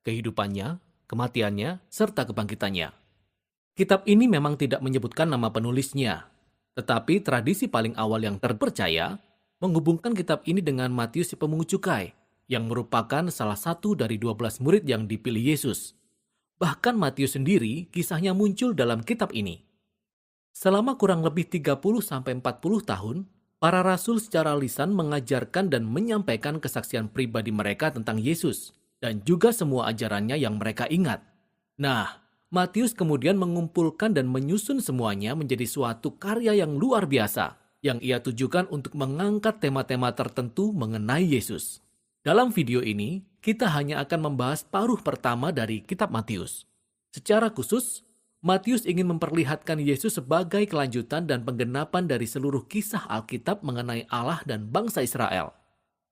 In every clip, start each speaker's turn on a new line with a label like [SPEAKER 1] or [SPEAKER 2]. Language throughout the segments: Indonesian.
[SPEAKER 1] kehidupannya, kematiannya, serta kebangkitannya. Kitab ini memang tidak menyebutkan nama penulisnya, tetapi tradisi paling awal yang terpercaya menghubungkan kitab ini dengan Matius si pemungut cukai, yang merupakan salah satu dari 12 murid yang dipilih Yesus. Bahkan Matius sendiri kisahnya muncul dalam kitab ini. Selama kurang lebih 30-40 tahun, para rasul secara lisan mengajarkan dan menyampaikan kesaksian pribadi mereka tentang Yesus, dan juga semua ajarannya yang mereka ingat. Nah, Matius kemudian mengumpulkan dan menyusun semuanya menjadi suatu karya yang luar biasa, yang ia tujukan untuk mengangkat tema-tema tertentu mengenai Yesus. Dalam video ini, kita hanya akan membahas paruh pertama dari kitab Matius. Secara khusus, Matius ingin memperlihatkan Yesus sebagai kelanjutan dan penggenapan dari seluruh kisah Alkitab mengenai Allah dan bangsa Israel.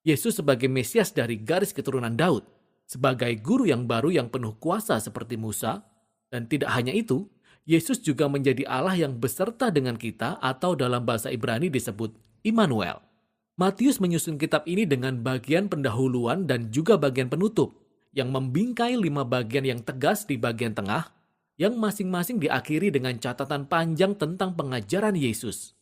[SPEAKER 1] Yesus sebagai Mesias dari garis keturunan Daud, sebagai guru yang baru yang penuh kuasa seperti Musa, dan tidak hanya itu, Yesus juga menjadi Allah yang beserta dengan kita atau dalam bahasa Ibrani disebut Immanuel. Matius menyusun kitab ini dengan bagian pendahuluan dan juga bagian penutup, yang membingkai 5 bagian yang tegas di bagian tengah, yang masing-masing diakhiri dengan catatan panjang tentang pengajaran Yesus.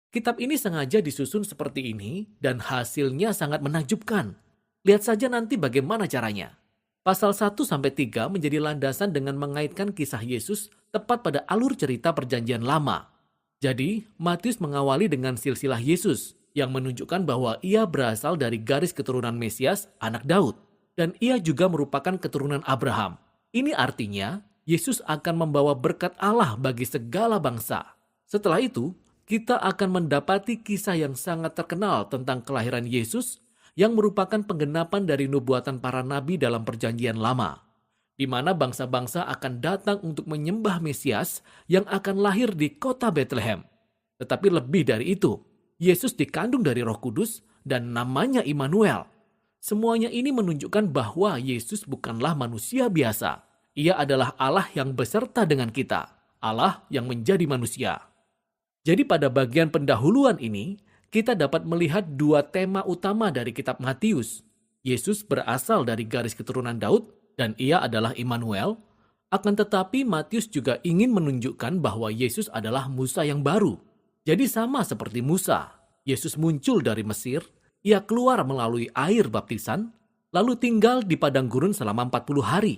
[SPEAKER 1] Kitab ini sengaja disusun seperti ini dan hasilnya sangat menakjubkan. Lihat saja nanti bagaimana caranya. Pasal 1-3 menjadi landasan dengan mengaitkan kisah Yesus tepat pada alur cerita Perjanjian Lama. Jadi, Matius mengawali dengan silsilah Yesus yang menunjukkan bahwa ia berasal dari garis keturunan Mesias, anak Daud, dan ia juga merupakan keturunan Abraham. Ini artinya, Yesus akan membawa berkat Allah bagi segala bangsa. Setelah itu, kita akan mendapati kisah yang sangat terkenal tentang kelahiran Yesus yang merupakan penggenapan dari nubuatan para nabi dalam Perjanjian Lama, di mana bangsa-bangsa akan datang untuk menyembah Mesias yang akan lahir di kota Bethlehem. Tetapi lebih dari itu, Yesus dikandung dari Roh Kudus dan namanya Immanuel. Semuanya ini menunjukkan bahwa Yesus bukanlah manusia biasa. Ia adalah Allah yang beserta dengan kita, Allah yang menjadi manusia. Jadi pada bagian pendahuluan ini, kita dapat melihat 2 tema utama dari kitab Matius. Yesus berasal dari garis keturunan Daud dan ia adalah Immanuel. Akan tetapi Matius juga ingin menunjukkan bahwa Yesus adalah Musa yang baru. Jadi sama seperti Musa, Yesus muncul dari Mesir, ia keluar melalui air baptisan, lalu tinggal di padang gurun selama 40 hari.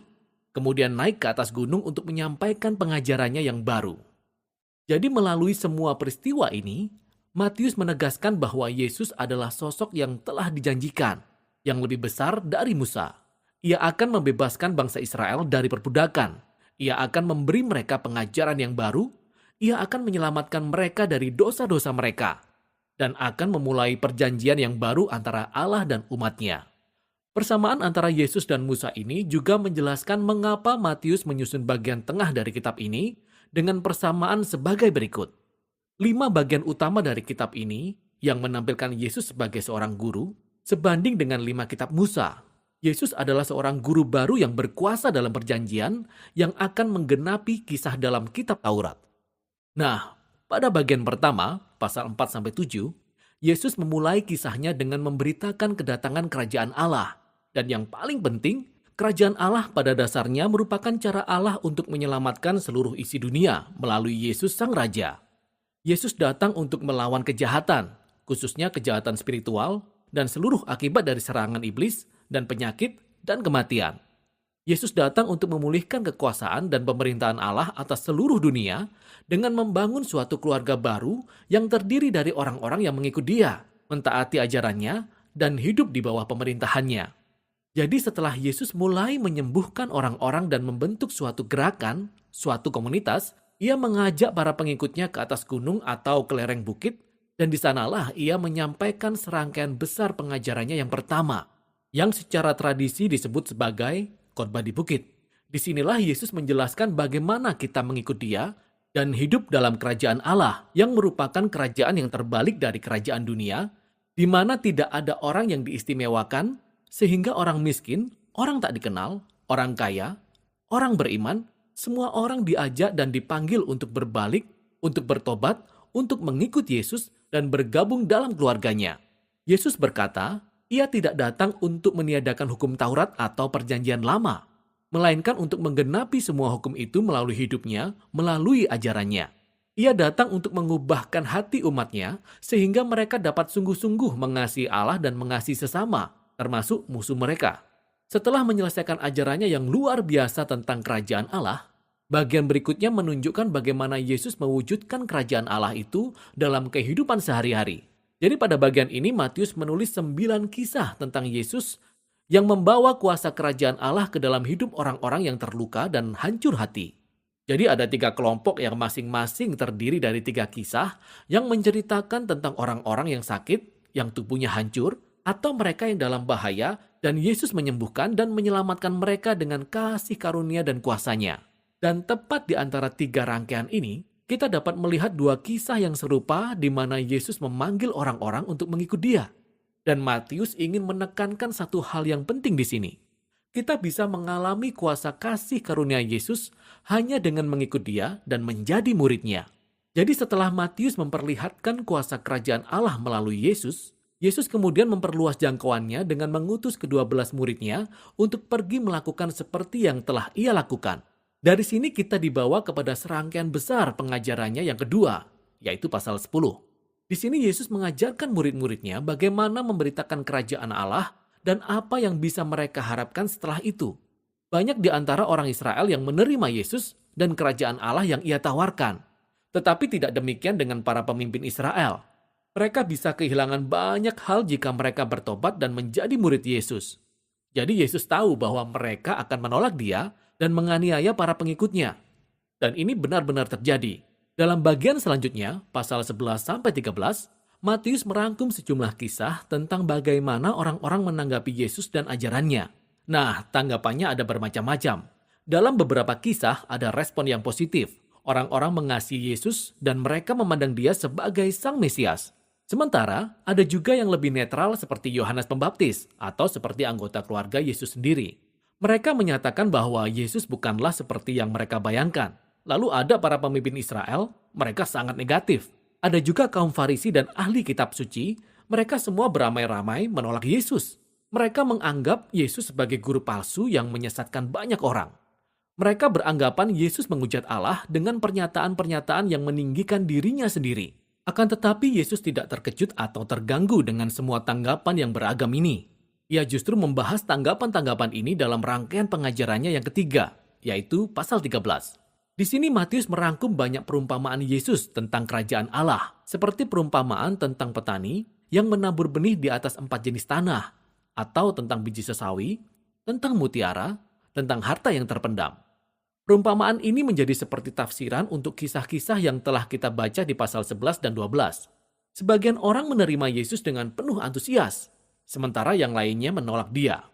[SPEAKER 1] Kemudian naik ke atas gunung untuk menyampaikan pengajarannya yang baru. Jadi melalui semua peristiwa ini, Matius menegaskan bahwa Yesus adalah sosok yang telah dijanjikan, yang lebih besar dari Musa. Ia akan membebaskan bangsa Israel dari perbudakan. Ia akan memberi mereka pengajaran yang baru. Ia akan menyelamatkan mereka dari dosa-dosa mereka. Dan akan memulai perjanjian yang baru antara Allah dan umatnya. Persamaan antara Yesus dan Musa ini juga menjelaskan mengapa Matius menyusun bagian tengah dari kitab ini dengan persamaan sebagai berikut. 5 bagian utama dari kitab ini yang menampilkan Yesus sebagai seorang guru sebanding dengan 5 kitab Musa. Yesus adalah seorang guru baru yang berkuasa dalam perjanjian yang akan menggenapi kisah dalam kitab Taurat. Nah, pada bagian pertama, pasal 4-7, Yesus memulai kisahnya dengan memberitakan kedatangan kerajaan Allah. Dan yang paling penting, kerajaan Allah pada dasarnya merupakan cara Allah untuk menyelamatkan seluruh isi dunia melalui Yesus Sang Raja. Yesus datang untuk melawan kejahatan, khususnya kejahatan spiritual, dan seluruh akibat dari serangan iblis, dan penyakit, dan kematian. Yesus datang untuk memulihkan kekuasaan dan pemerintahan Allah atas seluruh dunia dengan membangun suatu keluarga baru yang terdiri dari orang-orang yang mengikut Dia, mentaati ajarannya, dan hidup di bawah pemerintahannya. Jadi setelah Yesus mulai menyembuhkan orang-orang dan membentuk suatu gerakan, suatu komunitas, ia mengajak para pengikutnya ke atas gunung atau ke lereng bukit, dan di sanalah ia menyampaikan serangkaian besar pengajarannya yang pertama, yang secara tradisi disebut sebagai khotbah di bukit. Disinilah Yesus menjelaskan bagaimana kita mengikut Dia dan hidup dalam kerajaan Allah yang merupakan kerajaan yang terbalik dari kerajaan dunia, di mana tidak ada orang yang diistimewakan, sehingga orang miskin, orang tak dikenal, orang kaya, orang beriman, semua orang diajak dan dipanggil untuk berbalik, untuk bertobat, untuk mengikut Yesus dan bergabung dalam keluarganya. Yesus berkata, ia tidak datang untuk meniadakan hukum Taurat atau perjanjian lama. melainkan untuk menggenapi semua hukum itu melalui hidupnya, melalui ajarannya. Ia datang untuk mengubahkan hati umatnya, sehingga mereka dapat sungguh-sungguh mengasihi Allah dan mengasihi sesama, termasuk musuh mereka. Setelah menyelesaikan ajarannya yang luar biasa tentang kerajaan Allah, bagian berikutnya menunjukkan bagaimana Yesus mewujudkan kerajaan Allah itu dalam kehidupan sehari-hari. Jadi pada bagian ini Matius menulis 9 kisah tentang Yesus yang membawa kuasa kerajaan Allah ke dalam hidup orang-orang yang terluka dan hancur hati. Jadi ada 3 kelompok yang masing-masing terdiri dari 3 kisah yang menceritakan tentang orang-orang yang sakit, yang tubuhnya hancur, atau mereka yang dalam bahaya, dan Yesus menyembuhkan dan menyelamatkan mereka dengan kasih karunia dan kuasanya. Dan tepat di antara 3 rangkaian ini, kita dapat melihat 2 kisah yang serupa di mana Yesus memanggil orang-orang untuk mengikut Dia. Dan Matius ingin menekankan satu hal yang penting di sini. Kita bisa mengalami kuasa kasih karunia Yesus hanya dengan mengikut Dia dan menjadi murid-Nya. Jadi setelah Matius memperlihatkan kuasa kerajaan Allah melalui Yesus, Yesus kemudian memperluas jangkauannya dengan mengutus ke-12 murid-Nya untuk pergi melakukan seperti yang telah Ia lakukan. Dari sini kita dibawa kepada serangkaian besar pengajarannya yang kedua, yaitu pasal 10. Di sini Yesus mengajarkan murid-murid-Nya bagaimana memberitakan kerajaan Allah dan apa yang bisa mereka harapkan setelah itu. Banyak di antara orang Israel yang menerima Yesus dan kerajaan Allah yang Ia tawarkan. Tetapi tidak demikian dengan para pemimpin Israel. Mereka bisa kehilangan banyak hal jika mereka bertobat dan menjadi murid Yesus. Jadi Yesus tahu bahwa mereka akan menolak Dia dan menganiaya para pengikutnya. Dan ini benar-benar terjadi. Dalam bagian selanjutnya, pasal 11-13, Matius merangkum sejumlah kisah tentang bagaimana orang-orang menanggapi Yesus dan ajarannya. Nah, tanggapannya ada bermacam-macam. Dalam beberapa kisah ada respon yang positif. Orang-orang mengasihi Yesus dan mereka memandang Dia sebagai Sang Mesias. Sementara, ada juga yang lebih netral seperti Yohanes Pembaptis atau seperti anggota keluarga Yesus sendiri. Mereka menyatakan bahwa Yesus bukanlah seperti yang mereka bayangkan. Lalu ada para pemimpin Israel, mereka sangat negatif. Ada juga kaum Farisi dan ahli kitab suci, mereka semua beramai-ramai menolak Yesus. Mereka menganggap Yesus sebagai guru palsu yang menyesatkan banyak orang. Mereka beranggapan Yesus menghujat Allah dengan pernyataan-pernyataan yang meninggikan dirinya sendiri. Akan tetapi Yesus tidak terkejut atau terganggu dengan semua tanggapan yang beragam ini. Ia justru membahas tanggapan-tanggapan ini dalam rangkaian pengajarannya yang ketiga, yaitu pasal 13. Di sini Matius merangkum banyak perumpamaan Yesus tentang kerajaan Allah, seperti perumpamaan tentang petani yang menabur benih di atas 4 jenis tanah, atau tentang biji sesawi, tentang mutiara, tentang harta yang terpendam. Perumpamaan ini menjadi seperti tafsiran untuk kisah-kisah yang telah kita baca di pasal 11 dan 12. Sebagian orang menerima Yesus dengan penuh antusias, sementara yang lainnya menolak Dia.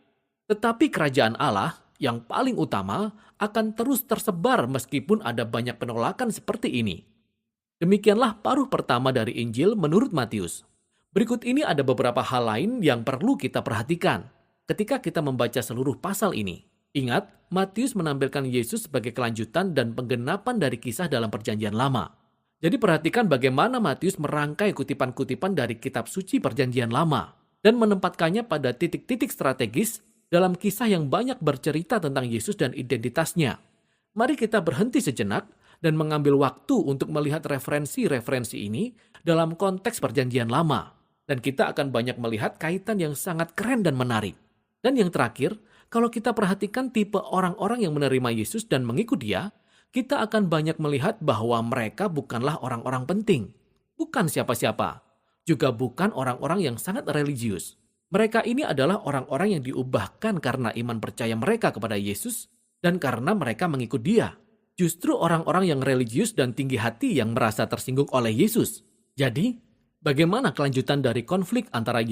[SPEAKER 1] Tetapi kerajaan Allah yang paling utama akan terus tersebar meskipun ada banyak penolakan seperti ini. Demikianlah paruh pertama dari Injil menurut Matius. Berikut ini ada beberapa hal lain yang perlu kita perhatikan ketika kita membaca seluruh pasal ini. Ingat, Matius menampilkan Yesus sebagai kelanjutan dan penggenapan dari kisah dalam Perjanjian Lama. Jadi perhatikan bagaimana Matius merangkai kutipan-kutipan dari kitab suci Perjanjian Lama dan menempatkannya pada titik-titik strategis dalam kisah yang banyak bercerita tentang Yesus dan identitasnya. Mari kita berhenti sejenak dan mengambil waktu untuk melihat referensi-referensi ini dalam konteks Perjanjian Lama. Dan kita akan banyak melihat kaitan yang sangat keren dan menarik. Dan yang terakhir, kalau kita perhatikan tipe orang-orang yang menerima Yesus dan mengikut Dia, kita akan banyak melihat bahwa mereka bukanlah orang-orang penting. Bukan siapa-siapa. Juga bukan orang-orang yang sangat religius. Mereka ini adalah orang-orang yang diubahkan karena iman percaya mereka kepada Yesus dan karena mereka mengikut Dia. Justru orang-orang yang religius dan tinggi hati yang merasa tersinggung oleh Yesus. Jadi, bagaimana kelanjutan dari konflik antara